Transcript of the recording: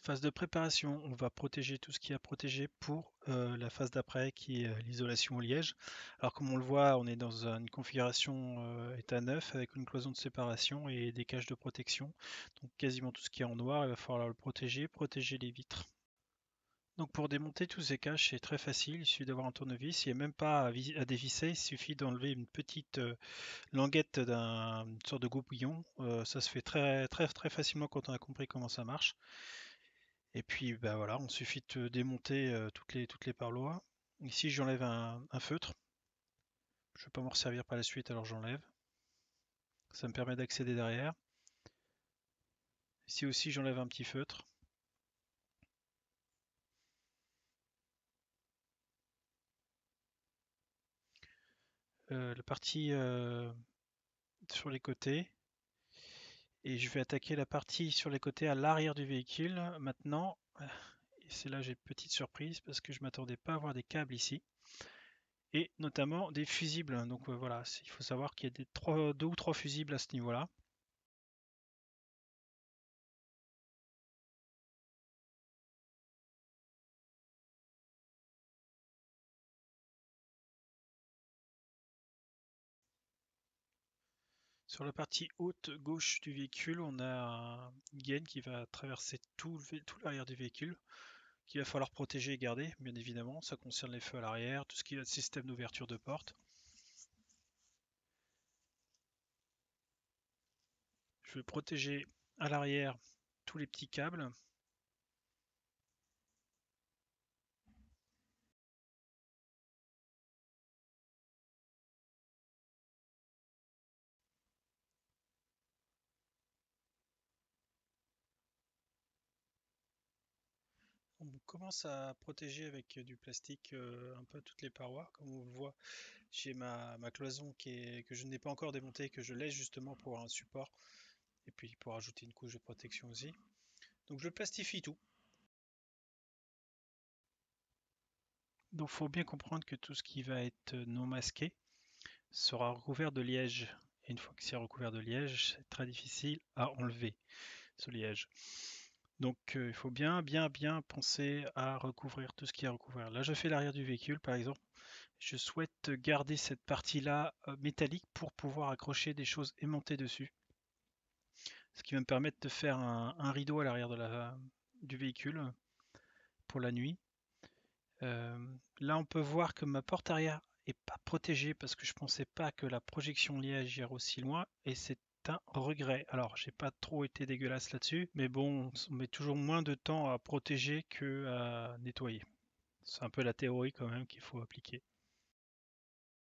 Phase de préparation, on va protéger tout ce qui est à protéger pour la phase d'après qui est l'isolation au liège. Alors comme on le voit, on est dans une configuration état neuf avec une cloison de séparation et des caches de protection. Donc quasiment tout ce qui est en noir, il va falloir le protéger, protéger les vitres. Donc pour démonter tous ces caches, c'est très facile, il suffit d'avoir un tournevis, il n'y a même pas à dévisser, il suffit d'enlever une petite languette d'une sorte de goupillon. Ça se fait très facilement quand on a compris comment ça marche. Et puis bah voilà, on suffit de démonter toutes les parloirs. Ici j'enlève un feutre. Je ne vais pas m'en servir par la suite, alors j'enlève. Ça me permet d'accéder derrière. Ici aussi j'enlève un petit feutre. La partie sur les côtés. Et je vais attaquer la partie sur les côtés à l'arrière du véhicule. Maintenant, et c'est là que j'ai une petite surprise parce que je m'attendais pas à avoir des câbles ici. Et notamment des fusibles. Donc voilà, il faut savoir qu'il y a deux ou trois fusibles à ce niveau-là. Sur la partie haute gauche du véhicule, on a une gaine qui va traverser tout l'arrière du véhicule, qu'il va falloir protéger et garder, bien évidemment. Ça concerne les feux à l'arrière, tout ce qui est système d'ouverture de porte. Je vais protéger à l'arrière tous les petits câbles. On commence à protéger avec du plastique un peu toutes les parois. Comme on le voit, j'ai ma cloison que je n'ai pas encore démontée, que je laisse justement pour avoir un support et puis pour ajouter une couche de protection aussi. Donc je plastifie tout. Donc il faut bien comprendre que tout ce qui va être non masqué sera recouvert de liège. Et une fois que c'est recouvert de liège, c'est très difficile à enlever ce liège. Donc il faut bien penser à recouvrir tout ce qui est recouvert. Là je fais l'arrière du véhicule par exemple. Je souhaite garder cette partie-là métallique pour pouvoir accrocher des choses aimantées dessus. Ce qui va me permettre de faire un rideau à l'arrière du véhicule pour la nuit. Euh, Là on peut voir que ma porte arrière est pas protégée parce que je pensais pas que la projection liège irait aussi loin et c'est un regret. Alors j'ai pas trop été dégueulasse là-dessus, mais bon, on met toujours moins de temps à protéger que à nettoyer. C'est un peu la théorie quand même qu'il faut appliquer.